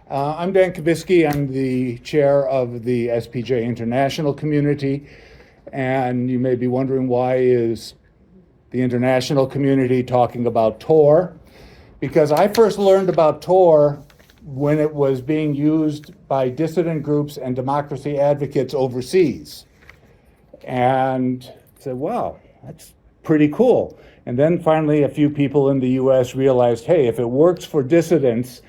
I'm Dan Kavitsky. I'm the chair of the SPJ International community. And you may be wondering, why is the international community talking about Tor? Because I first learned about Tor when it was being used by dissident groups and democracy advocates overseas. And said, wow, that's pretty cool. And then finally, a few people in the US realized, hey, if it works for dissidents,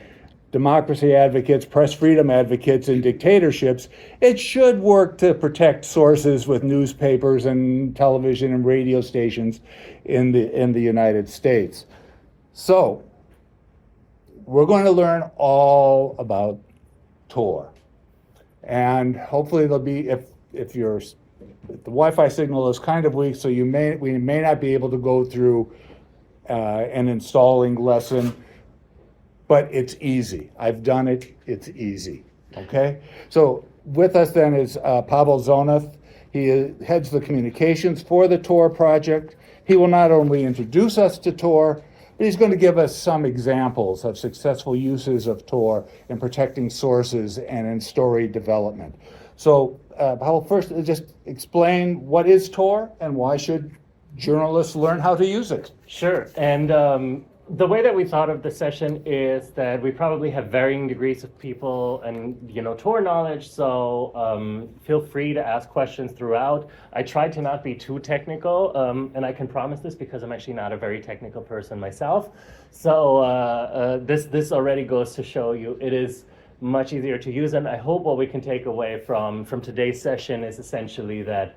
democracy advocates, press freedom advocates, and dictatorships, it should work to protect sources with newspapers and television and radio stations in the United States. So we're going to learn all about Tor. And hopefully there'll be, if the Wi-Fi signal is kind of weak, so we may not be able to go through an installing lesson, but it's easy. I've done it, it's easy, okay? So with us then is Pavel Zoneff. He heads the communications for the Tor project. He will not only introduce us to Tor, but he's going to give us some examples of successful uses of Tor in protecting sources and in story development. So Pavel, first just explain what is Tor and why should journalists learn how to use it? Sure, and the way that we thought of the session is that we probably have varying degrees of people and Tor knowledge, so feel free to ask questions throughout. I tried to not be too technical, and I can promise this because I'm actually not a very technical person myself. So this already goes to show you it is much easier to use, and I hope what we can take away from today's session is essentially that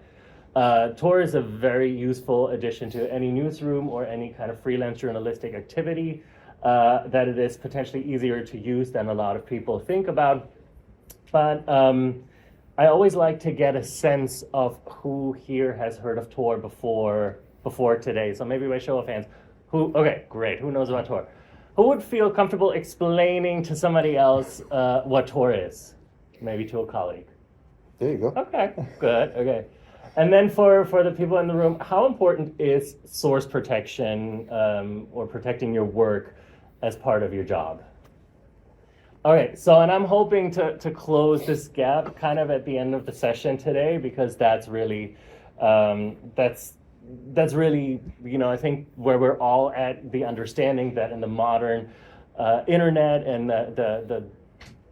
Tor is a very useful addition to any newsroom or any kind of freelance journalistic activity, that it is potentially easier to use than a lot of people think about. But I always like to get a sense of who here has heard of Tor before today. So maybe by show of hands, okay, great, who knows about Tor? Who would feel comfortable explaining to somebody else what Tor is? Maybe to a colleague. There you go. Okay, good, okay. And then for the people in the room, how important is source protection or protecting your work as part of your job? All right, so and I'm hoping to close this gap kind of at the end of the session today, because that's really, that's really, I think where we're all at, the understanding that in the modern internet and the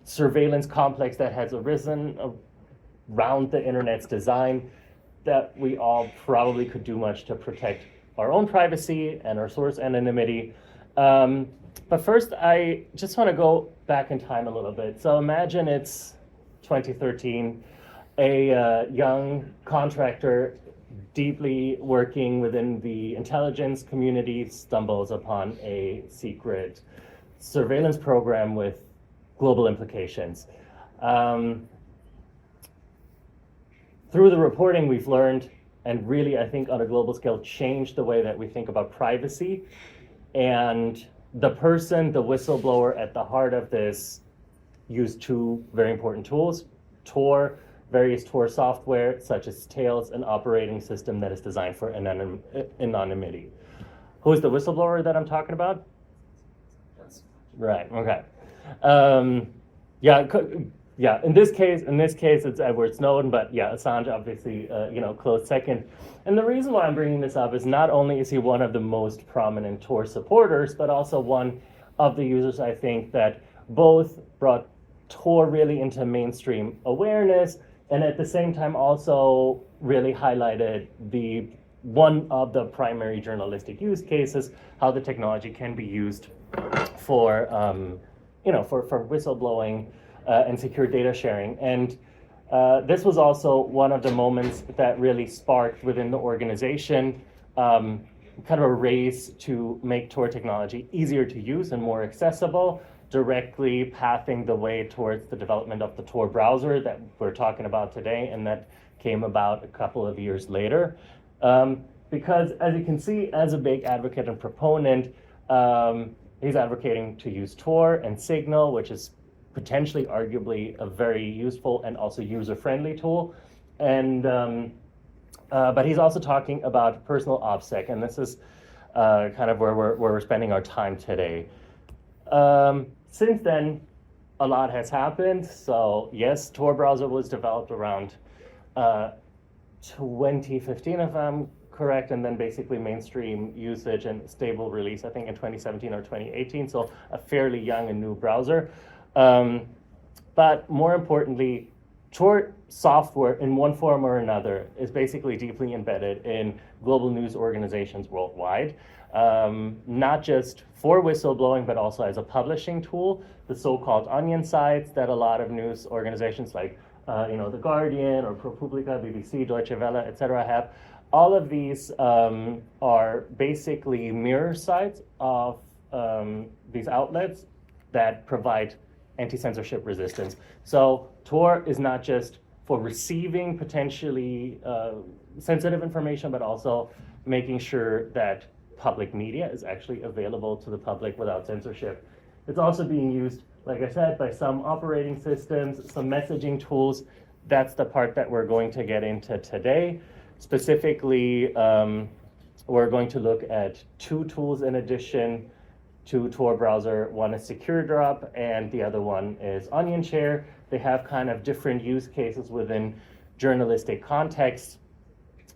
surveillance complex that has arisen around the internet's design, that we all probably could do much to protect our own privacy and our source anonymity. But first, I just want to go back in time a little bit. So imagine it's 2013, a young contractor deeply working within the intelligence community stumbles upon a secret surveillance program with global implications. Through the reporting we've learned, and really I think on a global scale, changed the way that we think about privacy. And the whistleblower at the heart of this used two very important tools: Tor, various Tor software, such as Tails, an operating system that is designed for anonymity. Who is the whistleblower that I'm talking about? Right, okay. Yeah, in this case, it's Edward Snowden, but yeah, Assange obviously, close second. And the reason why I'm bringing this up is not only is he one of the most prominent Tor supporters, but also one of the users, I think, that both brought Tor really into mainstream awareness, and at the same time also really highlighted one of the primary journalistic use cases, how the technology can be used for whistleblowing and secure data sharing. And this was also one of the moments that really sparked within the organization kind of a race to make Tor technology easier to use and more accessible, directly pathing the way towards the development of the Tor browser that we're talking about today, and that came about a couple of years later. Because as you can see, as a big advocate and proponent, he's advocating to use Tor and Signal, which is potentially, arguably, a very useful and also user-friendly tool. And but he's also talking about personal OPSEC, and this is kind of where we're spending our time today. Since then, a lot has happened. So yes, Tor browser was developed around 2015, if I'm correct, and then basically mainstream usage and stable release, I think in 2017 or 2018, so a fairly young and new browser. But more importantly, Tor software in one form or another is basically deeply embedded in global news organizations worldwide, not just for whistleblowing, but also as a publishing tool, the so-called onion sites that a lot of news organizations like The Guardian or ProPublica, BBC, Deutsche Welle, etc. have. All of these are basically mirror sites of these outlets that provide anti-censorship resistance. So Tor is not just for receiving potentially sensitive information, but also making sure that public media is actually available to the public without censorship. It's also being used, like I said, by some operating systems, some messaging tools. That's the part that we're going to get into today. Specifically, we're going to look at two tools in addition to Tor browser. One is SecureDrop and the other one is OnionShare. They have kind of different use cases within journalistic contexts.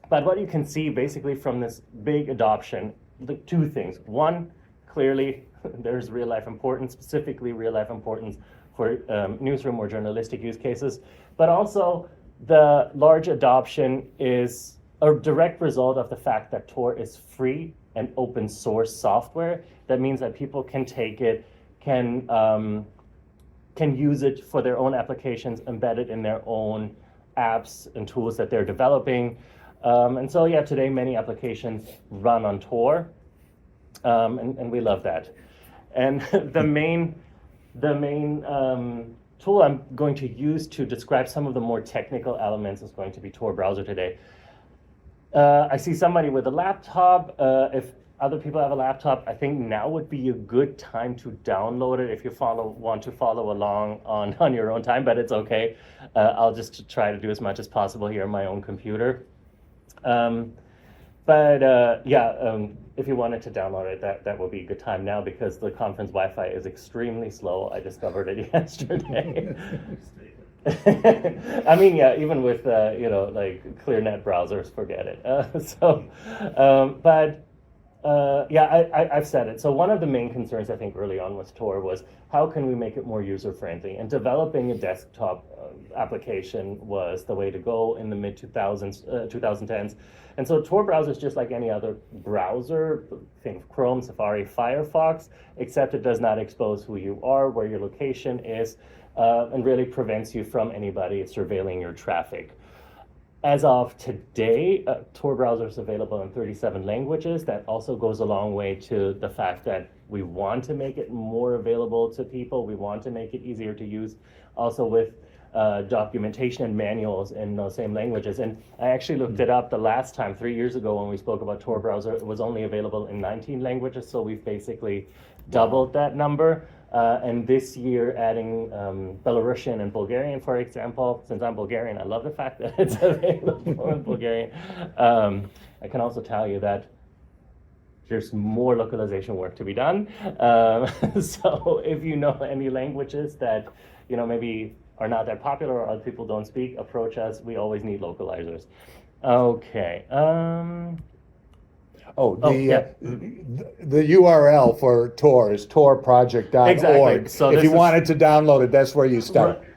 But what you can see basically from this big adoption, the two things. One, clearly there's real life importance, specifically real life importance for newsroom or journalistic use cases. But also the large adoption is a direct result of the fact that Tor is free and open source software. That means that people can take it, can use it for their own applications, embedded in their own apps and tools that they're developing. And so, yeah, today many applications run on Tor, and we love that. And the main tool I'm going to use to describe some of the more technical elements is going to be Tor browser today. I see somebody with a laptop. If other people have a laptop, I think now would be a good time to download it if you want to follow along on your own time, but it's okay. I'll just try to do as much as possible here on my own computer. If you wanted to download it, that would be a good time now because the conference Wi-Fi is extremely slow. I discovered it yesterday. I mean, yeah, even with like ClearNet browsers, forget it. I've said it. So one of the main concerns I think early on with Tor was how can we make it more user-friendly? And developing a desktop application was the way to go in the mid-2010s. And so Tor browser is just like any other browser, think of Chrome, Safari, Firefox, except it does not expose who you are, where your location is, and really prevents you from anybody surveilling your traffic. As of today, Tor browser is available in 37 languages. That also goes a long way to the fact that we want to make it more available to people. We want to make it easier to use, also with documentation and manuals in those same languages. And I actually looked it up the last time, 3 years ago when we spoke about Tor browser, it was only available in 19 languages, so we've basically doubled that number. And this year, adding Belarusian and Bulgarian, for example. Since I'm Bulgarian, I love the fact that it's available in Bulgarian. I can also tell you that there's more localization work to be done. So if you know any languages that maybe are not that popular or other people don't speak, approach us. We always need localizers. Okay. The URL for Tor is torproject.org. Exactly. So if you wanted to download it, that's where you start. Right.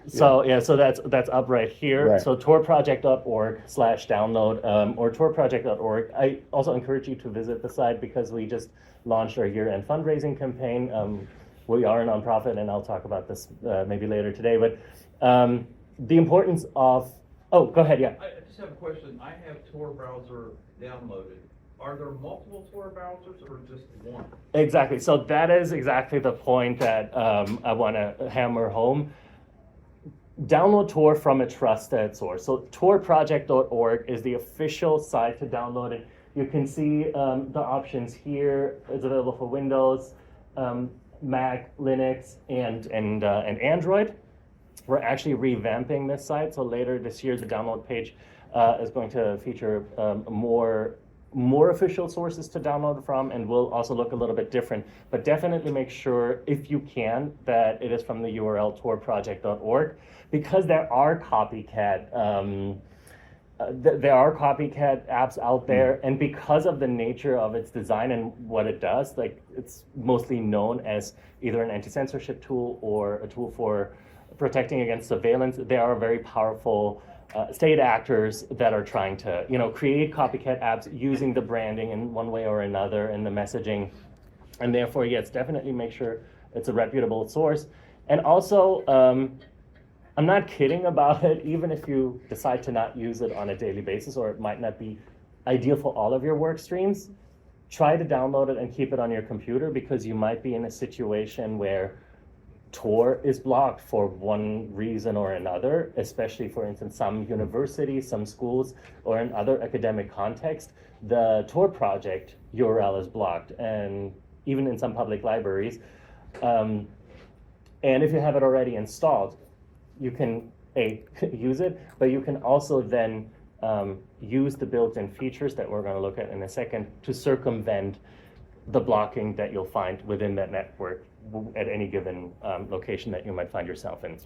So that's up right here. Right. So torproject.org/download or torproject.org. I also encourage you to visit the site because we just launched our year-end fundraising campaign. We are a nonprofit, and I'll talk about this maybe later today. But the importance of go ahead. Yeah. I just have a question. I have Tor browser downloaded. Are there multiple Tor browsers or just one? Exactly. So that is exactly the point that I want to hammer home. Download Tor from a trusted source. So torproject.org is the official site to download it. You can see the options here. It's available for Windows, Mac, Linux, and Android. We're actually revamping this site. So later this year, the download page is going to feature more more official sources to download from and will also look a little bit different. But definitely make sure, if you can, that it is from the URL torproject.org, because there are copycat apps out there, and because of the nature of its design and what it does, like it's mostly known as either an anti-censorship tool or a tool for protecting against surveillance. There are very powerful state actors that are trying to, create copycat apps using the branding in one way or another and the messaging, and therefore, yes, definitely make sure it's a reputable source. And also, I'm not kidding about it, even if you decide to not use it on a daily basis, or it might not be ideal for all of your work streams, try to download it and keep it on your computer, because you might be in a situation where Tor is blocked for one reason or another, especially, for instance, some universities, some schools, or in other academic contexts, the Tor Project URL is blocked, and even in some public libraries. And if you have it already installed, you can use it, but you can also then use the built-in features that we're going to look at in a second to circumvent the blocking that you'll find within that network at any given location that you might find yourself in.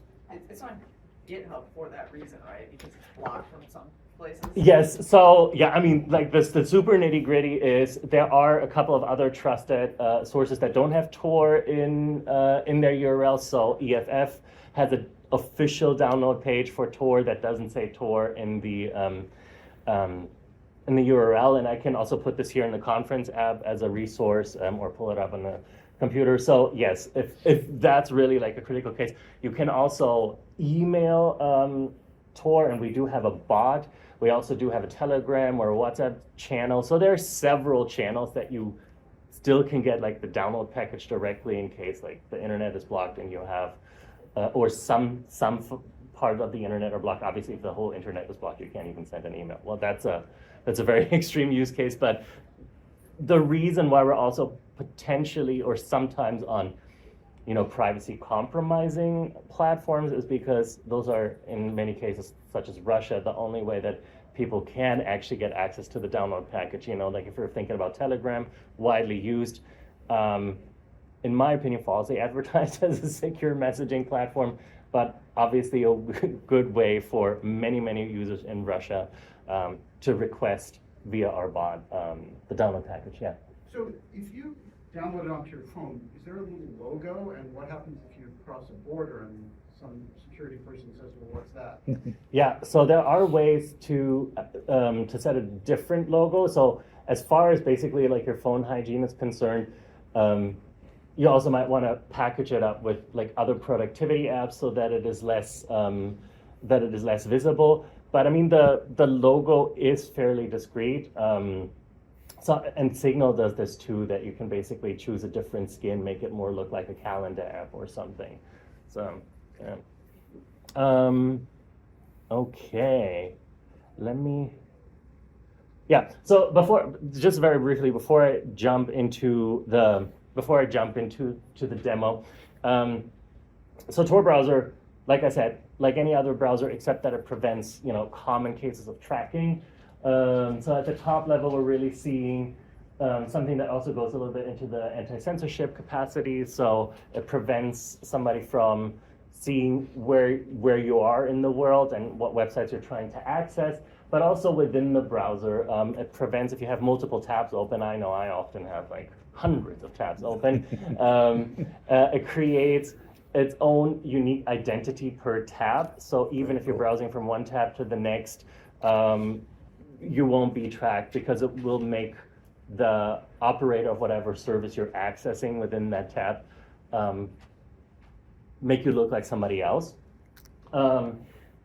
It's on GitHub for that reason, right? Because it's blocked from some places. Yes, so yeah, I mean, like the super nitty gritty is there are a couple of other trusted sources that don't have Tor in their URL. So EFF has an official download page for Tor that doesn't say Tor in the URL, and I can also put this here in the conference app as a resource, or pull it up on the computer. So yes, if that's really like a critical case, you can also email Tor, and we do have a bot. We also do have a Telegram or a WhatsApp channel. So there are several channels that you still can get like the download package directly in case like the internet is blocked and you have, or some part of the internet are blocked. Obviously, if the whole internet is blocked, you can't even send an email. Well, that's a very extreme use case, but the reason why we're also potentially or sometimes on, privacy compromising platforms is because those are, in many cases, such as Russia, the only way that people can actually get access to the download package. Like if you're thinking about Telegram, widely used, in my opinion, falsely advertised as a secure messaging platform, but obviously a good way for many, many users in Russia to request via our bot the download package. Yeah. So if you download it onto your phone, is there a little logo, and what happens if you cross a border and some security person says, well, what's that? Yeah, so there are ways to set a different logo. So as far as basically like your phone hygiene is concerned, you also might want to package it up with like other productivity apps so that it is less visible. But I mean, the logo is fairly discreet. And Signal does this too, that you can basically choose a different skin, make it more look like a calendar app or something. So, yeah. Okay, so just very briefly, before I jump into the demo, so Tor browser, like I said, like any other browser, except that it prevents, common cases of tracking. So at the top level, we're really seeing something that also goes a little bit into the anti-censorship capacity. So it prevents somebody from seeing where you are in the world and what websites you're trying to access. But also within the browser, it prevents if you have multiple tabs open. I know I often have like hundreds of tabs open. It creates its own unique identity per tab. So even if you're browsing from one tab to the next, you won't be tracked, because it will make the operator of whatever service you're accessing within that tab make you look like somebody else.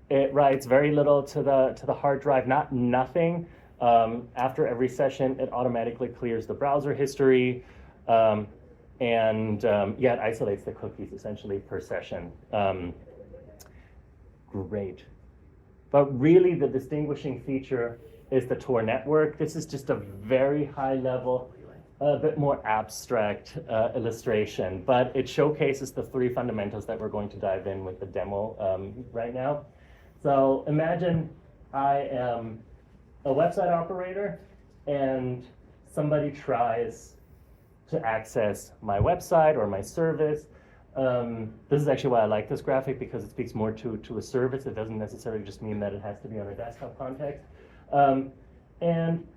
It writes very little to the hard drive, nothing. After every session, it automatically clears the browser history, and it isolates the cookies essentially per session. Great. But really, the distinguishing feature is the Tor network. This is just a very high level, a bit more abstract illustration, but it showcases the three fundamentals that we're going to dive in with the demo right now. So imagine I am a website operator, and somebody tries to access my website or my service. This is actually why I like this graphic, because it speaks more to a service. It doesn't necessarily just mean that it has to be on a desktop context. And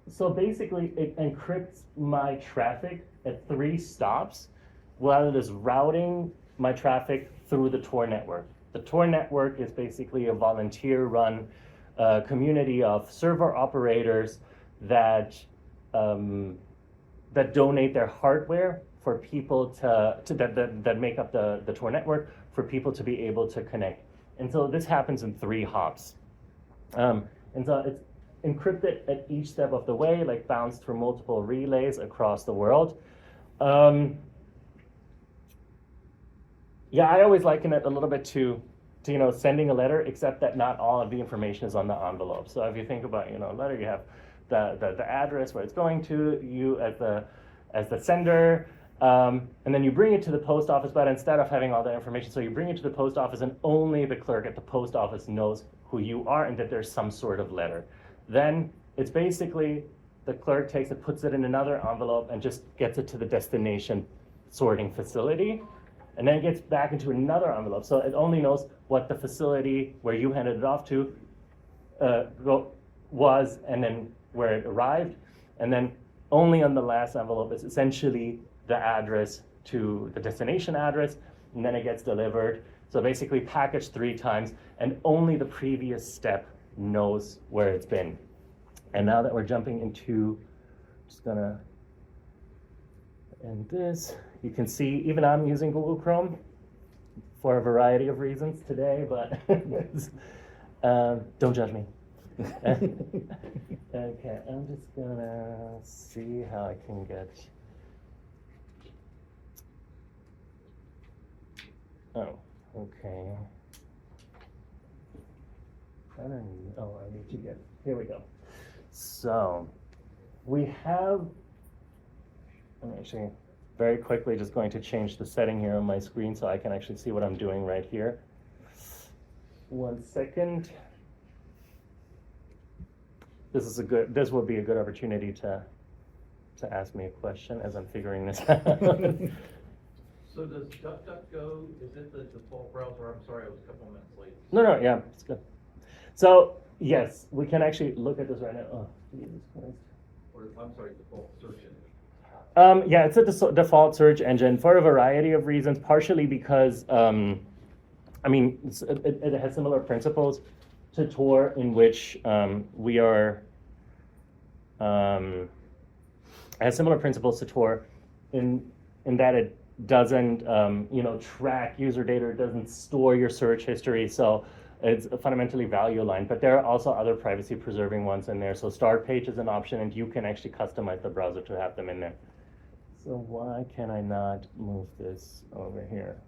so basically it encrypts my traffic at 3 stops while it is routing my traffic through the Tor network. The Tor network is basically a volunteer-run community of server operators that that donate their hardware for people that make up the Tor network for people to be able to connect. And so this happens in 3 hops. And so it's encrypted at each step of the way, like bounced through multiple relays across the world. Yeah, I always liken it a little bit to sending a letter, except that not all of the information is on the envelope. So if you think about a letter, you have the address where it's going to, you as the sender, and then you bring it to the post office, but instead of having all that information, so you bring it to the post office and only the clerk at the post office knows who you are and that there's some sort of letter. Then it's basically the clerk takes it, puts it in another envelope, and just gets it to the destination sorting facility, and then it gets back into another envelope. So it only knows what the facility where you handed it off to was, and then where it arrived, and then only on the last envelope is essentially the address to the destination address, and then it gets delivered. So basically packaged 3 times, and only the previous step knows where it's been. And now that we're jumping into, just gonna end this, you can see even I'm using Google Chrome for a variety of reasons today, but don't judge me. Okay, I'm just gonna see how I can get. Oh, okay. I need to get, here we go. So, we have, I'm actually very quickly just going to change the setting here on my screen so I can actually see what I'm doing right here. 1 second. This will be a good opportunity to ask me a question as I'm figuring this out. So does DuckDuckGo, is it the default browser? I'm sorry, I was a couple minutes late. No, yeah, it's good. So, yes, we can actually look at this right now. Oh, Jesus Christ. Or, I'm sorry, default search engine. Yeah, it's a default search engine for a variety of reasons, partially because, I mean, it has similar principles to Tor, in which we are, it has similar principles to Tor in that it doesn't, track user data, it doesn't store your search history, so it's fundamentally value aligned. But there are also other privacy preserving ones in there. So start page is an option, and you can actually customize the browser to have them in there. So why can I not move this over here?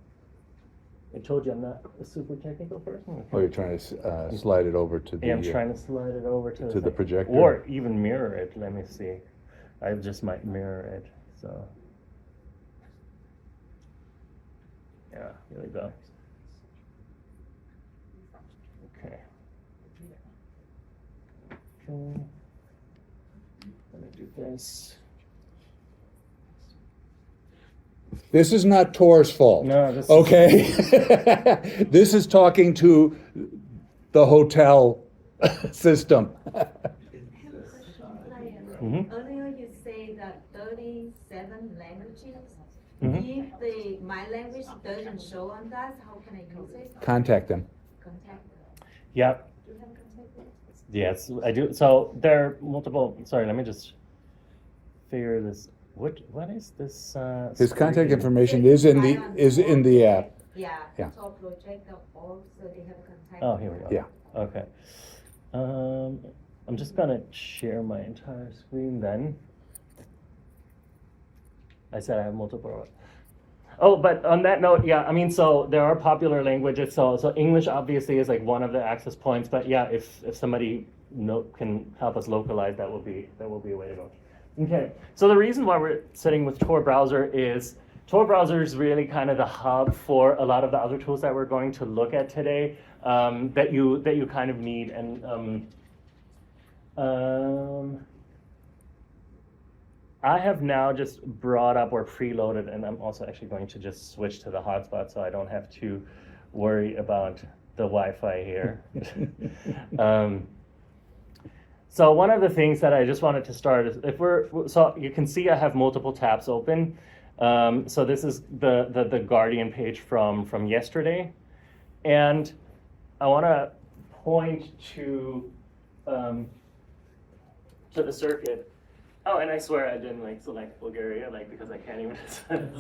I told you I'm not a super technical person. Okay. Oh, you're trying to slide it over to the. Yeah, I'm trying to slide it over to the thing. projector? Or even mirror it. Let me see. I just might mirror it. So yeah, here we go. Okay. Okay. Let me do this. This is not Tor's fault. No, this is- Okay? This is talking to the hotel system. Mhm. Earlier you say that 37 languages. Mhm. If my language doesn't show on that, how can I use it? Contact them. Contact them. Yep. Do you have contact them? Yes, I do. So there are multiple. Sorry, let me just figure this. What is this? His contact screen? information is in the app. Yeah. Yeah. Tor Project, so they have contact. Oh, here we go. Yeah. Okay. I'm just gonna share my entire screen then. I said I have multiple. Oh, but on that note, yeah, I mean, so there are popular languages. So English obviously is like one of the access points. But yeah, if somebody can help us localize, that will be a way to go. Okay. So the reason why we're sitting with Tor browser is Tor browser is really kind of the hub for a lot of the other tools that we're going to look at today, that you kind of need. And I have now just brought up or preloaded, and I'm also actually going to just switch to the hotspot so I don't have to worry about the Wi-Fi here. So one of the things that I just wanted to start is so you can see I have multiple tabs open. So this is the Guardian page from yesterday. And I want to point to the circuit. Oh, and I swear I didn't select Bulgaria, because I can't even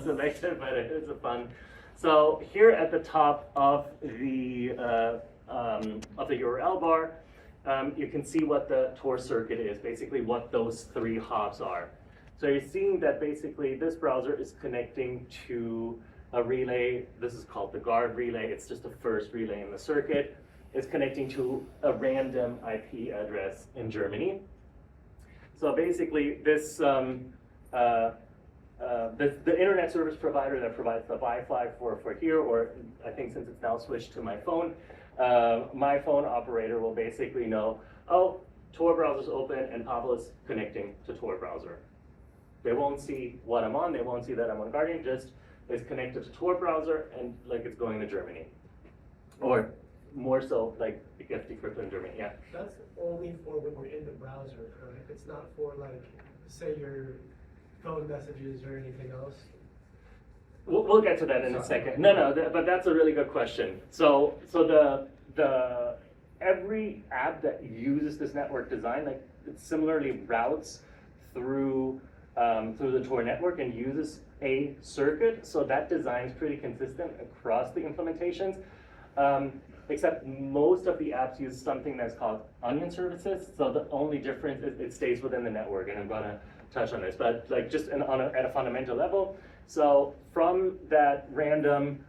select it, but it is a fun. So here at the top of the URL bar, you can see what the Tor circuit is, basically what those 3 hops are. So you're seeing that basically this browser is connecting to a relay. This is called the guard relay. It's just the first relay in the circuit. It's connecting to a random IP address in Germany. So basically this, the internet service provider that provides the Wi-Fi for here, or I think since it's now switched to my phone operator will basically know, oh, Tor browser's open and Pavel is connecting to Tor browser. They won't see what I'm on, they won't see that I'm on Guardian, just it's connected to Tor browser and it's going to Germany. Or more so, it gets decrypted in Germany, yeah. That's only for when we're in the browser, correct? It's not for say your phone messages or anything else? We'll get to that in a second. No, but that's a really good question. So the every app that uses this network design, it similarly routes through the Tor network and uses a circuit. So that design is pretty consistent across the implementations. Except most of the apps use something that's called onion services. So the only difference is it stays within the network, and I'm gonna touch on this. But just at a fundamental level, so from that random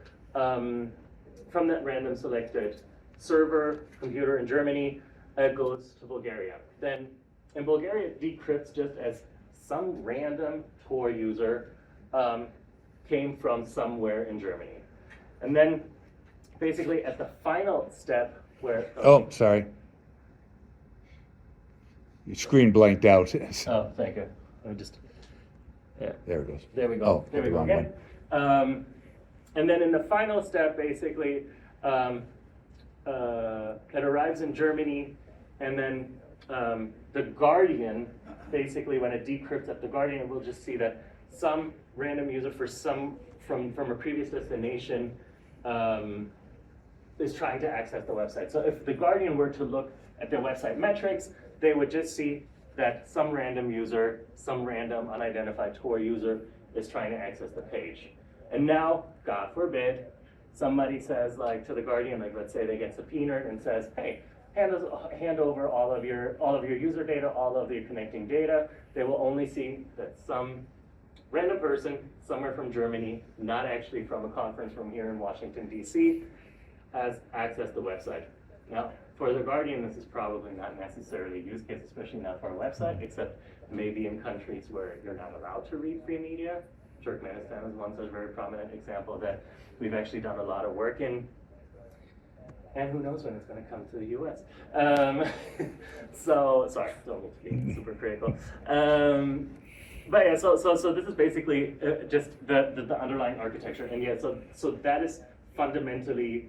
selected server computer in Germany, it goes to Bulgaria. Then in Bulgaria, it decrypts just as some random Tor user came from somewhere in Germany, and then basically at the final step where Oh, sorry. Your screen blanked out. oh, thank you. Let me just There it goes. there we go. Oh, there we the go wrong again. And then in the final step, basically, it arrives in Germany, and then the Guardian, basically, when it decrypts at the Guardian, it will just see that some random user from a previous destination is trying to access the website. So if the Guardian were to look at their website metrics, they would just see that some random user, some random unidentified Tor user is trying to access the page. And now, God forbid, somebody says to the Guardian, let's say they get subpoenaed and says, hey, hand over all of your user data, all of your connecting data. They will only see that some random person somewhere from Germany, not actually from a conference room here in Washington, DC, has accessed the website. Now, for the Guardian, this is probably not necessarily a use case, especially not for a website, except maybe in countries where you're not allowed to read free media. Turkmenistan is one such very prominent example that we've actually done a lot of work in. And who knows when it's going to come to the US. So, sorry, don't mean to be super critical. But yeah, so this is basically just the underlying architecture. And yeah, so that is fundamentally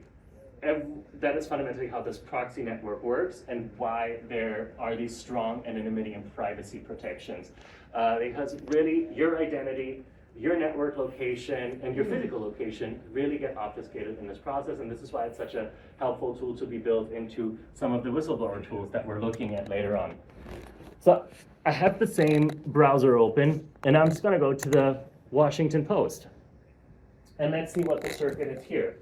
how this proxy network works and why there are these strong anonymity and privacy protections. Because really, your identity, your network location, and your physical location really get obfuscated in this process, and this is why it's such a helpful tool to be built into some of the whistleblower tools that we're looking at later on. So I have the same browser open, and I'm just gonna go to the Washington Post. And let's see what the circuit is here.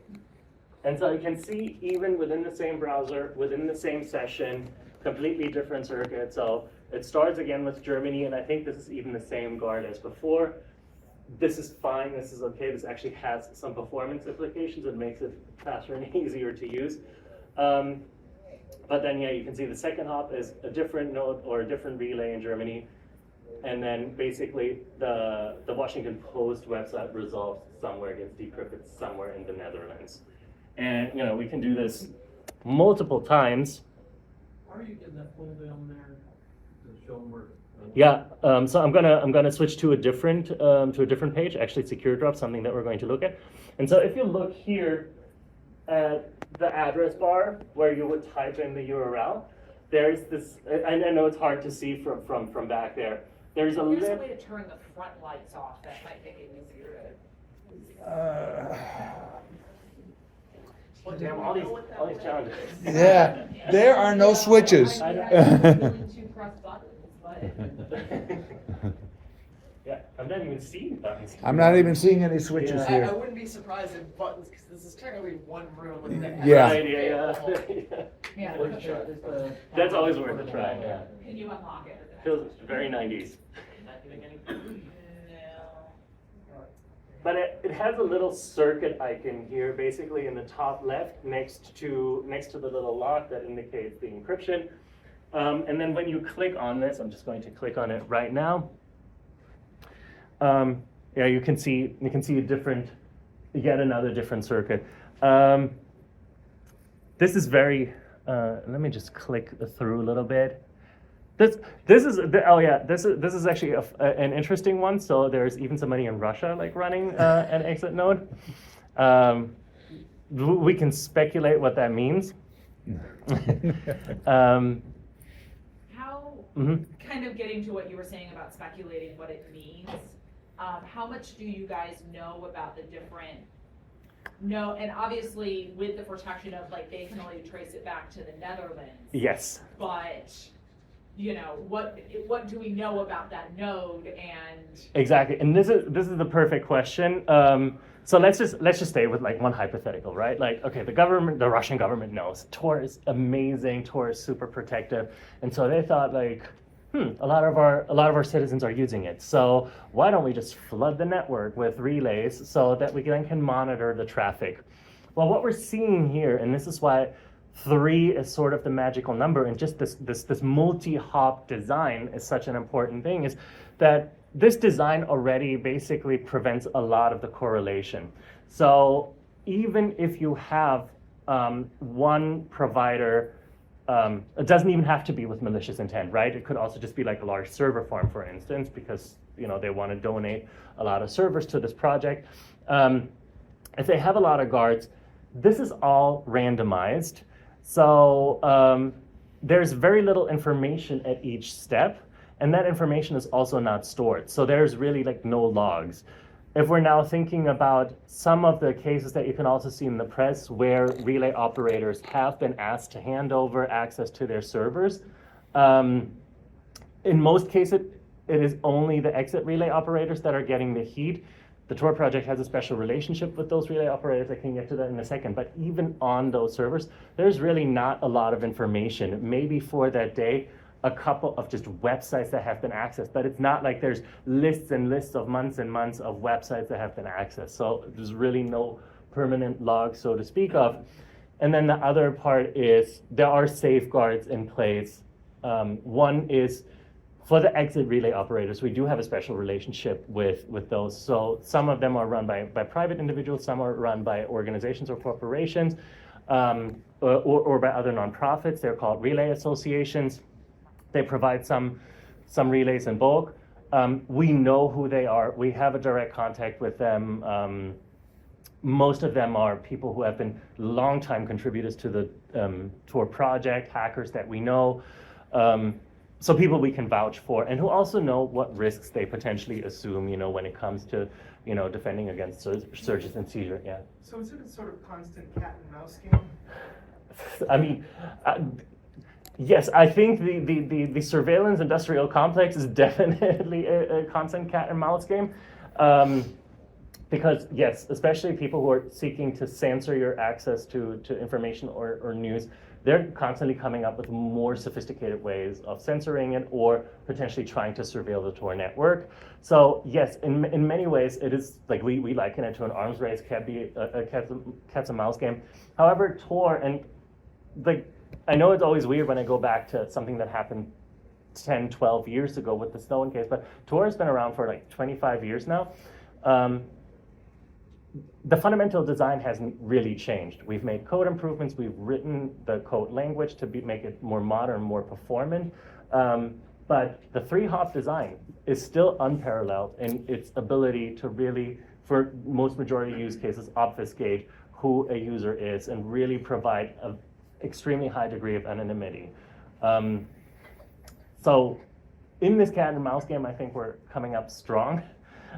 And so you can see even within the same browser, within the same session, completely different circuit. So it starts again with Germany, and I think this is even the same guard as before. This is fine, this is okay. This actually has some performance implications. It makes it faster and easier to use. But then, yeah, you can see the second hop is a different node or a different relay in Germany. And then basically the Washington Post website resolves somewhere, gets decrypted somewhere in the Netherlands. And we can do this multiple times. How are you getting that full down there? To show them where. Yeah, so I'm gonna switch to a different page. Actually, secure drop, something that we're going to look at. And so if you look here at the address bar where you would type in the URL, there's this. I know it's hard to see from back there. There's a Here's a list. way to turn the front lights off, that might make it easier Well, damn, all these challenges. Yeah, there are no switches. I know. to press buttons, but. Yeah, I'm not even seeing buttons. I'm not even seeing any switches Yeah. I here. wouldn't be surprised if buttons, because this is technically one room with the. Yeah. Right, yeah. Yeah. That's always worth a try. Yeah. Can you unlock it? Feels very 90s. No. But it has a little circuit icon here, basically in the top left, next to the little lock that indicates the encryption. And then when you click on this, I'm just going to click on it right now. Yeah, you can see yet another different circuit. This is very. Let me just click through a little bit. This is actually an interesting one. So there's even somebody in Russia like running an exit node. We can speculate what that means. How, Mhm. kind of getting to what you were saying about speculating what it means, how much do you guys know about the different, and obviously with the protection of like, they can only trace it back to the Netherlands. Yes. But, what do we know about that node and? Exactly, and this is the perfect question. So let's just stay with like one hypothetical, right? Like, okay, the Russian government knows Tor is amazing, Tor is super protective, and so they thought like, a lot of our citizens are using it. So why don't we just flood the network with relays so that we then can monitor the traffic? Well, what we're seeing here, and this is why 3 is sort of the magical number, and just this multi-hop design is such an important thing, is that this design already basically prevents a lot of the correlation. So even if you have one provider, it doesn't even have to be with malicious intent, right? It could also just be like a large server farm, for instance, because they want to donate a lot of servers to this project. If they have a lot of guards, this is all randomized. So there's very little information at each step, and that information is also not stored. So there's really like no logs. If we're now thinking about some of the cases that you can also see in the press where relay operators have been asked to hand over access to their servers, in most cases, it is only the exit relay operators that are getting the heat. The Tor project has a special relationship with those relay operators. I can get to that in a second. But even on those servers, there's really not a lot of information. Maybe for that day, a couple of just websites that have been accessed, but it's not like there's lists and lists of months and months of websites that have been accessed. So there's really no permanent log, so to speak of. And then the other part is there are safeguards in place. One is for the exit relay operators, we do have a special relationship with those. So some of them are run by private individuals, some are run by organizations or corporations, or by other nonprofits. They're called relay associations. They provide some relays in bulk. We know who they are. We have a direct contact with them. Most of them are people who have been longtime contributors to the Tor project, hackers that we know. So people we can vouch for, and who also know what risks they potentially assume, when it comes to, defending against searches and seizure. Yeah. So is it a sort of constant cat and mouse game? I mean, yes, I think the surveillance industrial complex is definitely a constant cat and mouse game. Because yes, especially people who are seeking to censor your access to information or news, they're constantly coming up with more sophisticated ways of censoring it or potentially trying to surveil the Tor network. So yes, in many ways, it is like we liken it to an arms race, can be a cat's and mouse game. However, Tor, and like, I know it's always weird when I go back to something that happened 10, 12 years ago with the Snowden case, but Tor has been around for like 25 years now. The fundamental design hasn't really changed. We've made code improvements. We've written the code language to make it more modern, more performant. But the 3-hop design is still unparalleled in its ability to really, for most majority use cases, obfuscate who a user is and really provide an extremely high degree of anonymity. So in this cat and mouse game, I think we're coming up strong.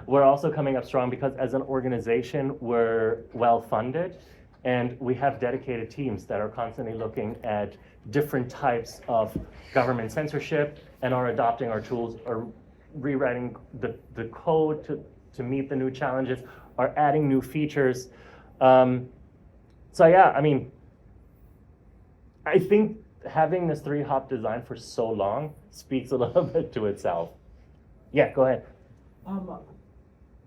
We're also coming up strong because as an organization, we're well funded and we have dedicated teams that are constantly looking at different types of government censorship and are adopting our tools, are rewriting the code to meet the new challenges, are adding new features. So yeah, I mean, I think having this 3-hop design for so long speaks a little bit to itself. Yeah, go ahead.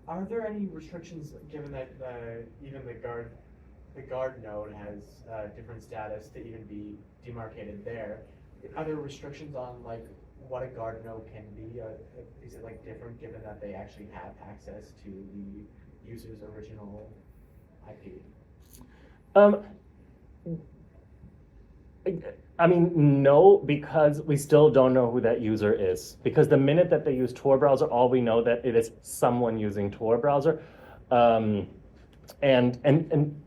Are there any restrictions, given that even the guard node has different status to even be demarcated there? Are there restrictions on like what a guard node can be? Is it like different given that they actually have access to the user's original IP? I mean, no, because we still don't know who that user is. Because the minute that they use Tor browser, all we know that it is someone using Tor browser. And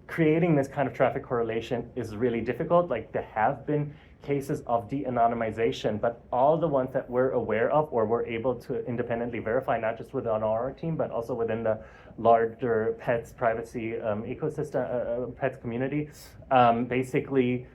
creating this kind of traffic correlation is really difficult. Like there have been cases of de-anonymization, but all the ones that we're aware of or we're able to independently verify, not just within our team, but also within the larger pets privacy ecosystem, pets community, basically,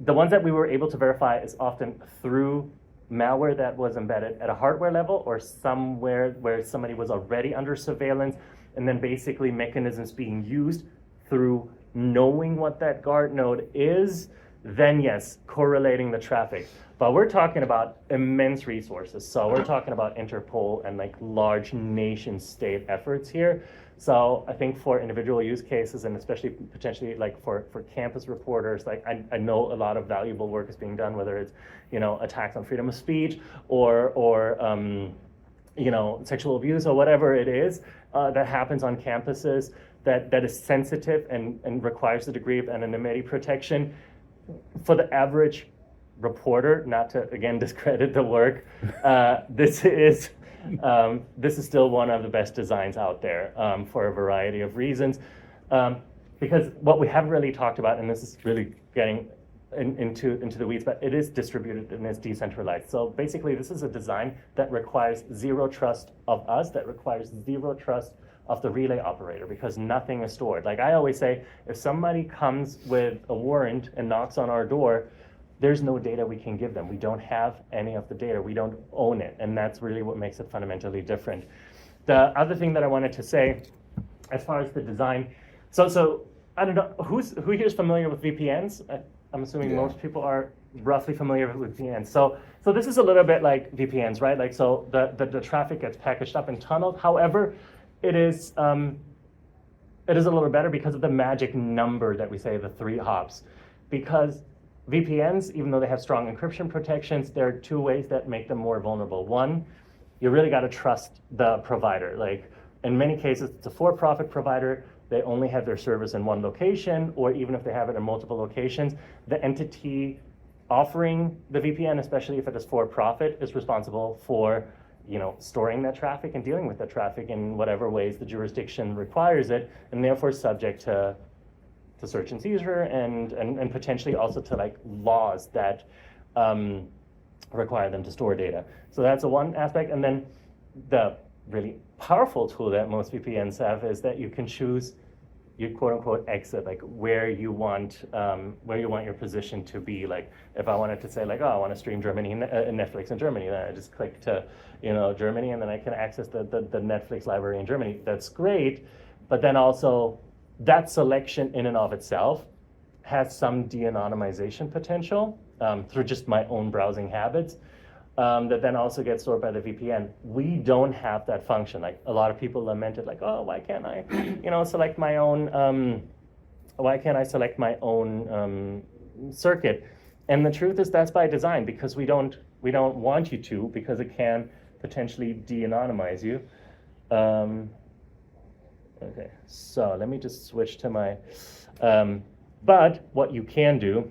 the ones that we were able to verify is often through malware that was embedded at a hardware level or somewhere where somebody was already under surveillance, and then basically mechanisms being used through knowing what that guard node is, then yes, correlating the traffic. But we're talking about immense resources. So we're talking about Interpol and like large nation state efforts here. So I think for individual use cases and especially potentially like for campus reporters, like I know a lot of valuable work is being done, whether it's, you know, attacks on freedom of speech or you know, sexual abuse or whatever it is that happens on campuses that is sensitive and requires a degree of anonymity protection. For the average reporter, not to again discredit the work, this is still one of the best designs out there for a variety of reasons. Because what we haven't really talked about, and this is really getting into the weeds, but it is distributed and it's decentralized. So basically, this is a design that requires zero trust of us, that requires zero trust of the relay operator, because nothing is stored. Like I always say, if somebody comes with a warrant and knocks on our door, there's no data we can give them. We don't have any of the data. We don't own it. And that's really what makes it fundamentally different. The other thing that I wanted to say, as far as the design, so I don't know, who here is familiar with VPNs? I'm assuming most people are roughly familiar with VPNs. So this is a little bit like VPNs, right? Like, so the traffic gets packaged up and tunneled. However, it is a little better because of the magic number that we say, the 3 hops. Because VPNs, even though they have strong encryption protections, there are 2 ways that make them more vulnerable. One, you really got to trust the provider. Like in many cases, it's a for-profit provider. They only have their service in one location, or even if they have it in multiple locations, the entity offering the VPN, especially if it is for-profit, is responsible for, you know, storing that traffic and dealing with the traffic in whatever ways the jurisdiction requires it, and therefore subject to search and seizure and potentially also to like laws that require them to store data. So that's one aspect. And then the really powerful tool that most VPNs have is that you can choose your quote unquote exit, like where you want your position to be. Like if I wanted to say like, oh, I want to stream Netflix in Germany, then I just click to, you know, Germany, and then I can access the Netflix library in Germany. That's great, but then also that selection in and of itself has some de-anonymization potential through just my own browsing habits that then also gets stored by the VPN. We don't have that function. Like a lot of people lamented, like, oh, why can't I, you know, select my own? Why can't I select my own circuit? And the truth is that's by design, because we don't want you to, because it can potentially de-anonymize you. Okay, so let me just switch to my, but what you can do,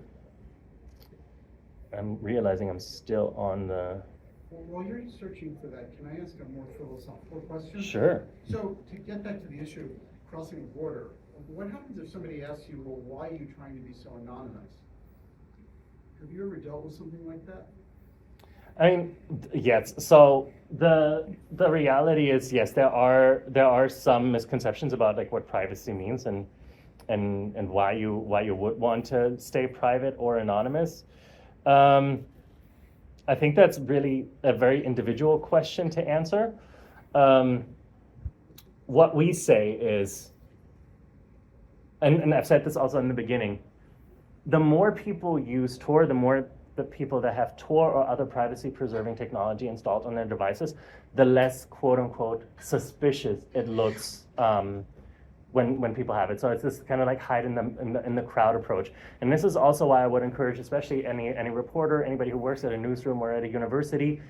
I'm realizing I'm still on the Well, while you're searching for that, can I ask a more philosophical question? Sure. So to get back to the issue of crossing a border, what happens if somebody asks you, well, why are you trying to be so anonymous? Have you ever dealt with something like that? I mean, yes. So the reality is, yes, there are some misconceptions about like what privacy means and why you would want to stay private or anonymous. I think that's really a very individual question to answer. What we say is, and I've said this also in the beginning, the more people use Tor, the more the people that have Tor or other privacy-preserving technology installed on their devices, the less quote-unquote suspicious it looks when people have it. So it's this kind of like hide in the crowd approach. And this is also why I would encourage, especially any reporter, anybody who works at a newsroom or at a university,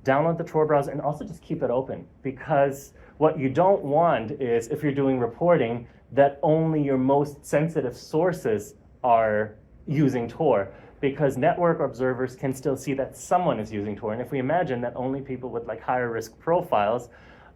download the Tor browser and also just keep it open. Because what you don't want is, if you're doing reporting, that only your most sensitive sources are using Tor. Because network observers can still see that someone is using Tor. And if we imagine that only people with like higher risk profiles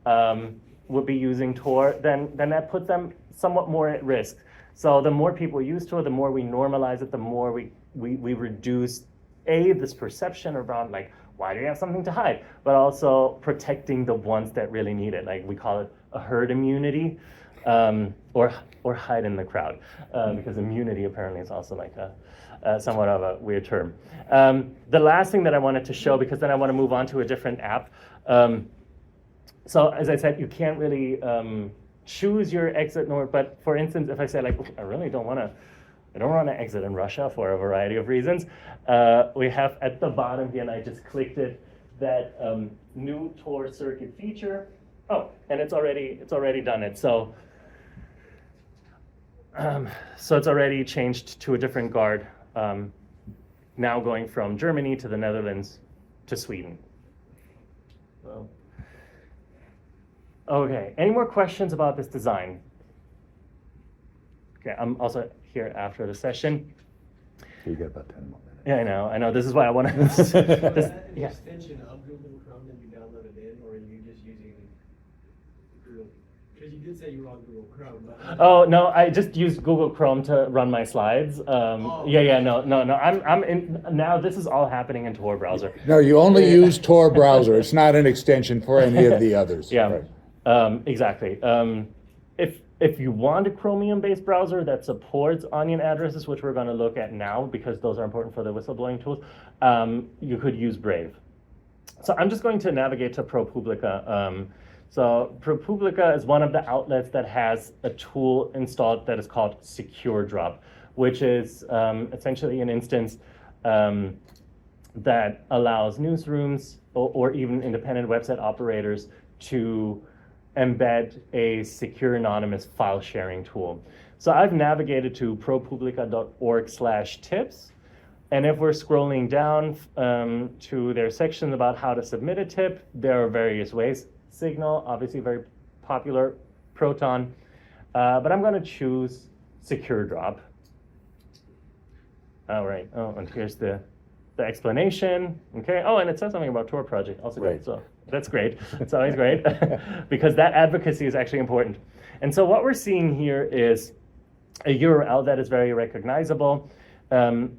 would be using Tor, then that puts them somewhat more at risk. So the more people use Tor, the more we normalize it, the more we reduce this perception around like, why do you have something to hide? But also protecting the ones that really need it. Like we call it a herd immunity, or hide in the crowd, because immunity apparently is also like somewhat of a weird term. The last thing that I wanted to show, because then I want to move on to a different app. So as I said, you can't really choose your exit node, but for instance, if I say like, I really don't want to exit in Russia for a variety of reasons, we have at the bottom here, and I just clicked it, that new Tor circuit feature. Oh, and it's already done it. So it's already changed to a different guard, now going from Germany to the Netherlands to Sweden. So, okay, any more questions about this design? Okay, I'm also here after the session. You got about 10 more minutes. Yeah, I know. This is why I want to. Is that an extension of Google Chrome that you downloaded in, or are you just using Google? Because you did say you were on Google Chrome. But Oh no, I just used Google Chrome to run my slides. No. I'm in now. This is all happening in Tor browser. No, you only use Tor browser. It's not an extension for any of the others. Yeah, Right. exactly. If you want a Chromium-based browser that supports Onion addresses, which we're going to look at now because those are important for the whistleblowing tools, you could use Brave. So I'm just going to navigate to ProPublica. So ProPublica is one of the outlets that has a tool installed that is called Secure Drop, which is essentially an instance that allows newsrooms or even independent website operators to embed a secure anonymous file sharing tool. So I've navigated to propublica.org/tips. And if we're scrolling down to their section about how to submit a tip, there are various ways. Signal, obviously very popular, Proton, but I'm going to choose Secure Drop. All right, and here's the explanation. Okay, and it says something about Tor Project, also Right. great, so that's great. It's always great, because that advocacy is actually important. And so what we're seeing here is a URL that is very recognizable. I'm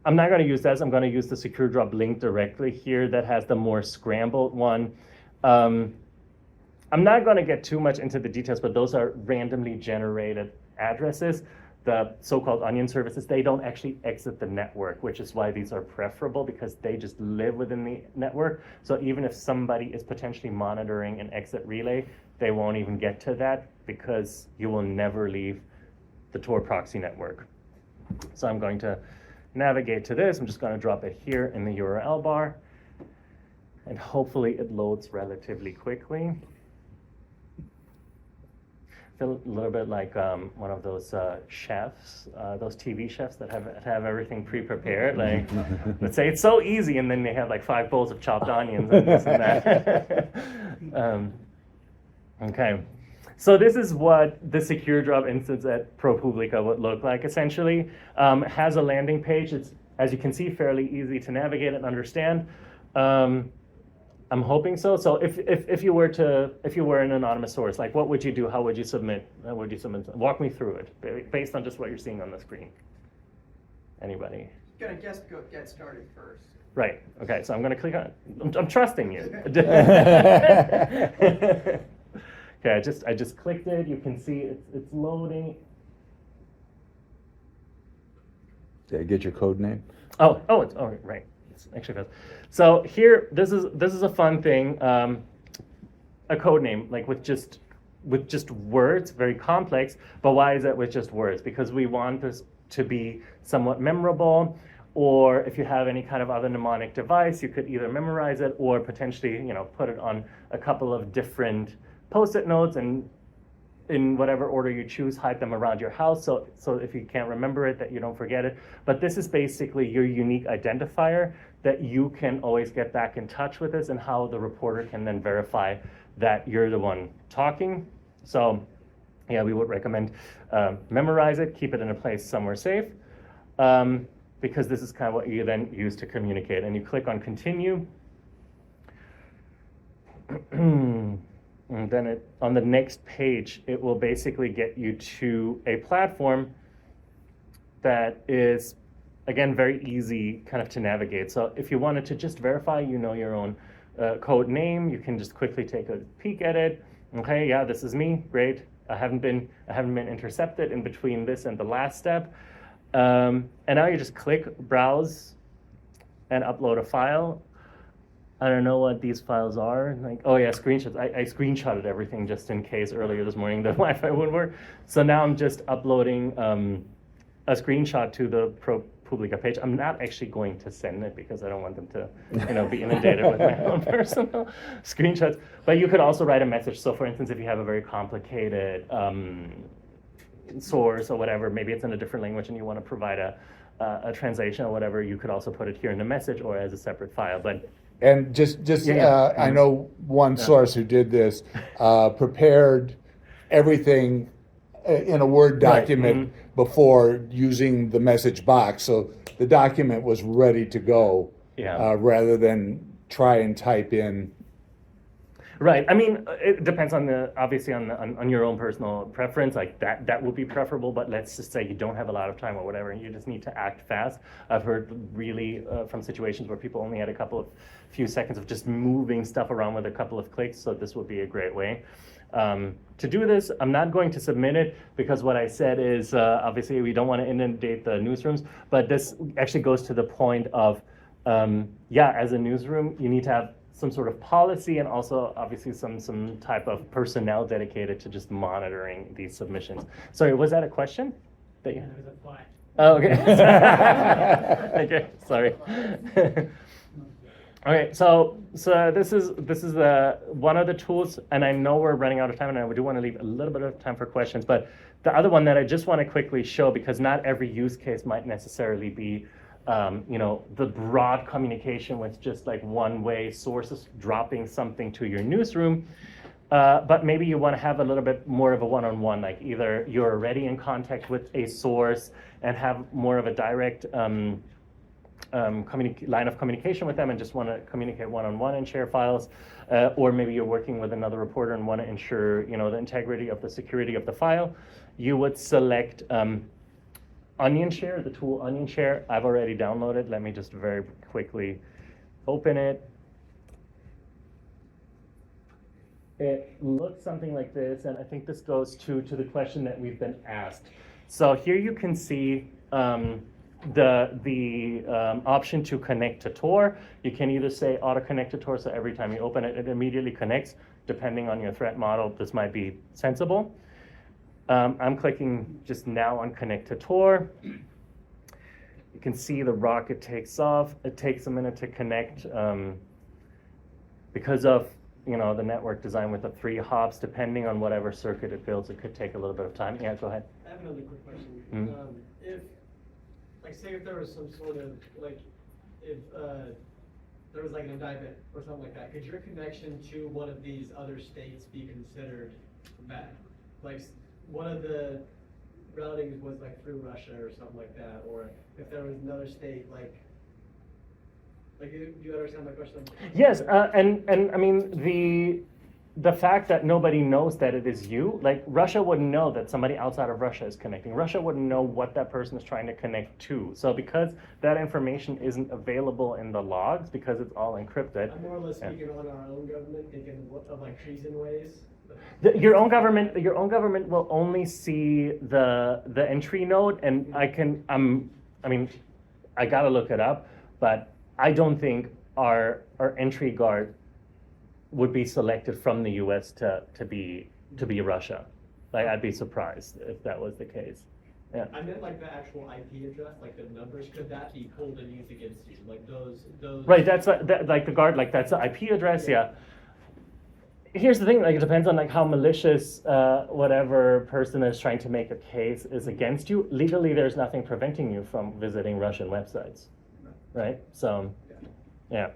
not going to use this. I'm going to use the Secure Drop link directly here that has the more scrambled one. I'm not going to get too much into the details, but those are randomly generated addresses. The so-called onion services, they don't actually exit the network, which is why these are preferable, because they just live within the network. So even if somebody is potentially monitoring an exit relay, they won't even get to that, because you will never leave the Tor proxy network. So I'm going to navigate to this. I'm just going to drop it here in the URL bar, and hopefully it loads relatively quickly. I feel a little bit like one of those chefs, those TV chefs that have everything pre-prepared. Like, let's say it's so easy, and then they have like 5 bowls of chopped onions and this and that. Okay, so this is what the Secure Drop instance at ProPublica would look like. Essentially, has a landing page. It's, as you can see, fairly easy to navigate and understand. I'm hoping so. So if you were an anonymous source, like what would you do? How would you submit? Walk me through it based on just what you're seeing on the screen. Anybody? Gonna guess get started first. Right. Okay. So I'm going to click on. I'm trusting you. Okay. I just clicked it. You can see it's loading. Did I get your code name? Oh, it's right. It's actually fast. So here, this is a fun thing. A code name, like with just words, very complex. But why is it with just words? Because we want this to be somewhat memorable. Or if you have any kind of other mnemonic device, you could either memorize it or potentially, put it on a couple of different Post-it notes and in whatever order you choose, hide them around your house. So if you can't remember it, that you don't forget it. But this is basically your unique identifier that you can always get back in touch with us, and how the reporter can then verify that you're the one talking. So yeah, we would recommend memorize it, keep it in a place somewhere safe. Because this is kind of what you then use to communicate. And you click on continue. And then on the next page, it will basically get you to a platform that is, again, very easy kind of to navigate. So if you wanted to just verify your own code name, you can just quickly take a peek at it. Okay, yeah, this is me, great. I haven't been intercepted in between this and the last step. And now you just click browse and upload a file. I don't know what these files are. Like, oh yeah, screenshots. I screenshotted everything just in case earlier this morning the Wi-Fi wouldn't work. So now I'm just uploading a screenshot to the ProPublica page. I'm not actually going to send it because I don't want them to, be inundated with my own personal screenshots. But you could also write a message. So for instance, if you have a very complicated source or whatever, maybe it's in a different language and you want to provide a translation or whatever, you could also put it here in the message or as a separate file. But And I know one source who did this, prepared everything in a Word document before using the message box, so the document was ready to go, rather than try and type in. Right. I mean, it depends on obviously on your own personal preference. Like that would be preferable. But let's just say you don't have a lot of time or whatever, and you just need to act fast. I've heard really from situations where people only had a few seconds of just moving stuff around with a couple of clicks. So this would be a great way to do this. I'm not going to submit it because what I said is obviously we don't want to inundate the newsrooms. But this actually goes to the point of as a newsroom, you need to have some sort of policy and also obviously some type of personnel dedicated to just monitoring these submissions. Sorry, was that a question? That you... Yeah, there's a fly. Oh, okay. Okay, sorry. Okay, so this is the one of the tools, and I know we're running out of time, and I do want to leave a little bit of time for questions. But the other one that I just want to quickly show, because not every use case might necessarily be the broad communication with just like one-way sources dropping something to your newsroom, but maybe you want to have a little bit more of a one-on-one, like either you're already in contact with a source and have more of a direct line of communication with them and just want to communicate one-on-one and share files, or maybe you're working with another reporter and want to ensure the integrity of the security of the file. You would select Onion Share, the tool Onion Share. I've already downloaded. Let me just very quickly open it. It looks something like this, and I think this goes to the question that we've been asked. So here you can see the option to connect to Tor. You can either say auto connect to Tor, so every time you open it, it immediately connects. Depending on your threat model, this might be sensible. I'm clicking just now on connect to Tor. You can see the rocket takes off. It takes a minute to connect because of the network design with the 3 hops. Depending on whatever circuit it builds, it could take a little bit of time. Yeah, go ahead. I have another quick question. Mm-hmm. Say if there was some sort of if there was an indictment or something like that, could your connection to one of these other states be considered bad? One of the routings was through Russia or something like that, or if there was another state Like, do you understand my question? Yes, and I mean the fact that nobody knows that it is you, like Russia wouldn't know that somebody outside of Russia is connecting. Russia wouldn't know what that person is trying to connect to. So because that information isn't available in the logs, because it's all encrypted. I'm more or less speaking on our own government, thinking of like treason ways. Your own government will only see the entry node, and I mean, I gotta look it up, but I don't think our entry guard would be selected from the U.S. to be Russia. Like, I'd be surprised if that was the case. Yeah. I meant like the actual IP address, like the numbers. Could that be pulled and used against you? Like those. Right. That's like the guard. Like that's the IP address. Yeah. Here's the thing. Like, it depends on like how malicious whatever person is trying to make a case is against you. Legally, there's nothing preventing you from visiting Russian websites. Right. So, yeah.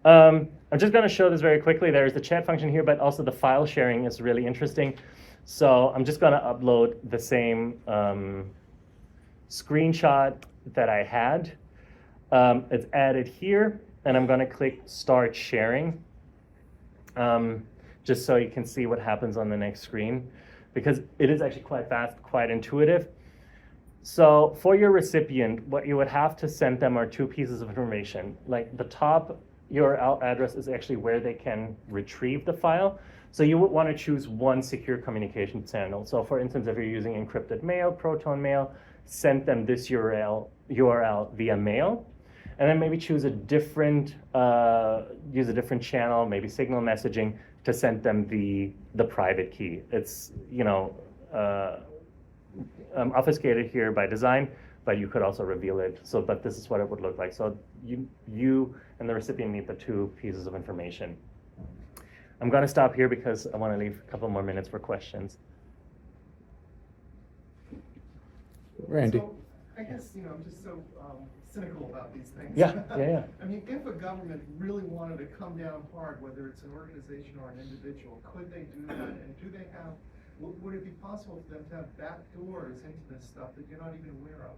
I'm just going to show this very quickly. There's the chat function here, but also the file sharing is really interesting. So I'm just going to upload the same screenshot that I had. It's added here, and I'm going to click Start Sharing, just so you can see what happens on the next screen, because it is actually quite fast, quite intuitive. So for your recipient, what you would have to send them are two pieces of information. Like the top URL address is actually where they can retrieve the file. So you would want to choose one secure communication channel. So for instance, if you're using encrypted mail, Proton Mail, send them this URL via mail, and then maybe choose a different, use a different channel, maybe Signal messaging, to send them the private key. It's, you know, obfuscated here by design, but you could also reveal it. So, but this is what it would look like. So you and the recipient need the two pieces of information. I'm going to stop here because I want to leave a couple more minutes for questions. Randy. So, I guess, you know, I'm just so cynical about these things. Yeah. I mean, if a government really wanted to come down hard, whether it's an organization or an individual, could they do that? And do they have, would it be possible for them to have back doors into this stuff that you're not even aware of?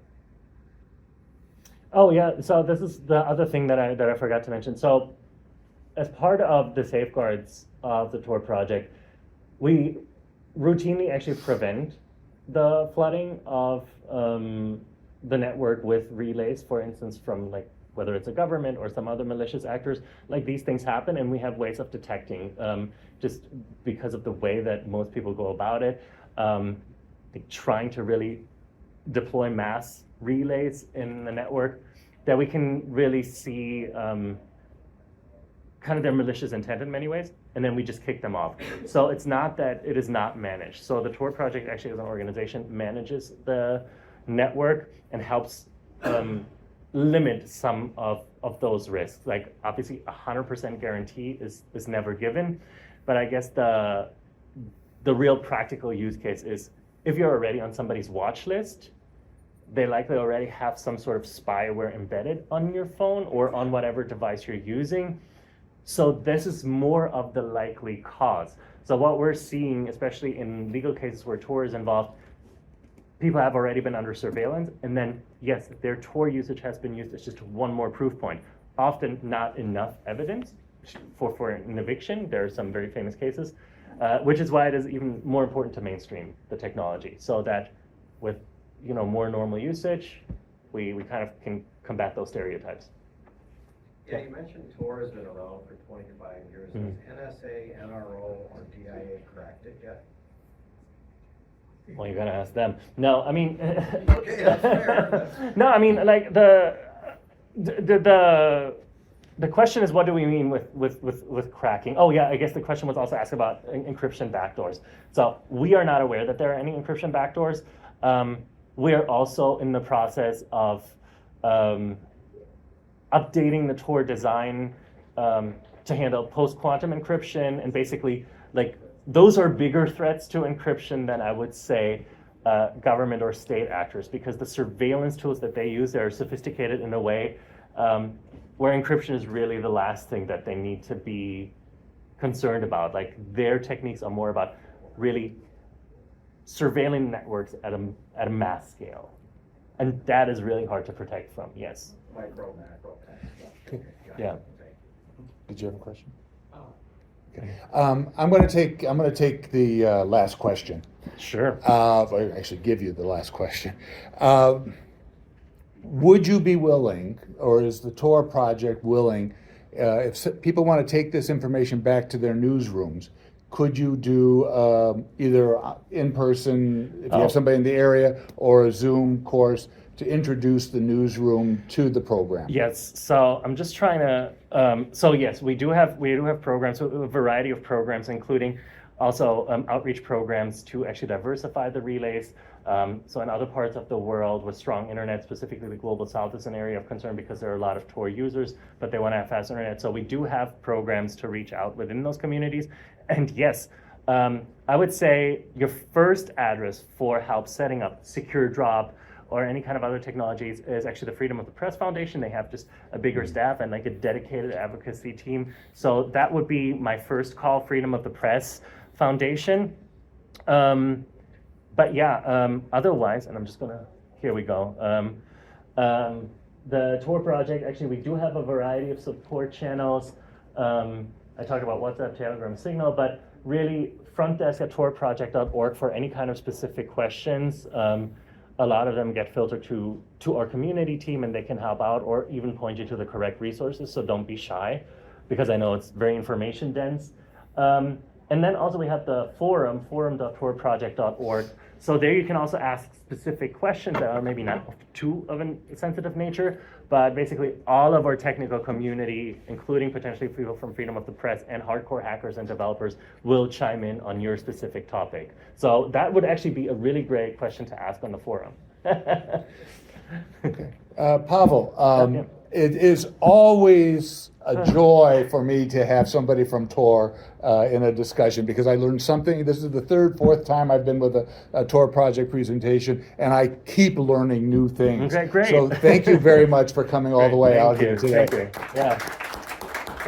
Oh yeah, so this is the other thing that I forgot to mention. So as part of the safeguards of the Tor project, we routinely actually prevent the flooding of the network with relays, for instance, from like whether it's a government or some other malicious actors. Like, these things happen, and we have ways of detecting, just because of the way that most people go about it, like trying to really deploy mass relays in the network, that we can really see kind of their malicious intent in many ways, and then we just kick them off. So it's not that it is not managed. So the Tor project actually, as an organization, manages the network and helps limit some of those risks. Like, obviously 100% guarantee is never given, but I guess the real practical use case is if you're already on somebody's watch list, they likely already have some sort of spyware embedded on your phone or on whatever device you're using. So this is more of the likely cause. So what we're seeing, especially in legal cases where Tor is involved, people have already been under surveillance, and then yes, their Tor usage has been used as just one more proof point. Often not enough evidence for an eviction. There are some very famous cases, which is why it is even more important to mainstream the technology, so that with more normal usage, we kind of can combat those stereotypes. Yeah, you mentioned Tor has been around for 25 years. Has NSA, NRO, or DIA cracked it yet? Well, you gotta ask them. No, I mean, Okay, that's fair. no, I mean, like the question is, what do we mean with cracking? Oh yeah, I guess the question was also asked about encryption backdoors. So we are not aware that there are any encryption backdoors. We are also in the process of updating the Tor design to handle post-quantum encryption, and basically, like, those are bigger threats to encryption than I would say government or state actors, because the surveillance tools that they use are sophisticated in a way where encryption is really the last thing that they need to be concerned about. Like, their techniques are more about really surveilling networks at a mass scale. And that is really hard to protect from, yes. Micro, macro kind of stuff. Okay. Yeah. Did you have a question? Oh. Okay. I'm going to take the last question. Sure. Or actually give you the last question. Would you be willing, or is the Tor Project willing, if people want to take this information back to their newsrooms, could you do either in person, if you have somebody in the area, or a Zoom course to introduce the newsroom to the program? Yes, so I'm just trying to, so yes, we do have programs, a variety of programs, including also outreach programs to actually diversify the relays. So in other parts of the world with strong internet, specifically the Global South is an area of concern because there are a lot of Tor users, but they want to have fast internet. So we do have programs to reach out within those communities. And yes, I would say your first address for help setting up secure drop or any kind of other technologies is actually the Freedom of the Press Foundation. They have just a bigger staff and like a dedicated advocacy team. So that would be my first call, Freedom of the Press Foundation. But yeah, otherwise, and I'm just gonna, here we go. The Tor Project, actually, we do have a variety of support channels. I talked about WhatsApp, Telegram, Signal, but really front desk at torproject.org for any kind of specific questions. A lot of them get filtered to our community team and they can help out or even point you to the correct resources, so don't be shy, because I know it's very information dense. And then also we have the forum.torproject.org. So there you can also ask specific questions that are maybe not too of a sensitive nature, but basically all of our technical community, including potentially people from Freedom of the Press and hardcore hackers and developers, will chime in on your specific topic. So that would actually be a really great question to ask on the forum. Okay. Pavel, Yeah. it is always a joy for me to have somebody from Tor in a discussion, because I learned something. This is the third, fourth time I've been with a Tor Project presentation, and I keep learning new things. Okay, great. So thank you very much for coming all the way out here today. Thank you. Yeah.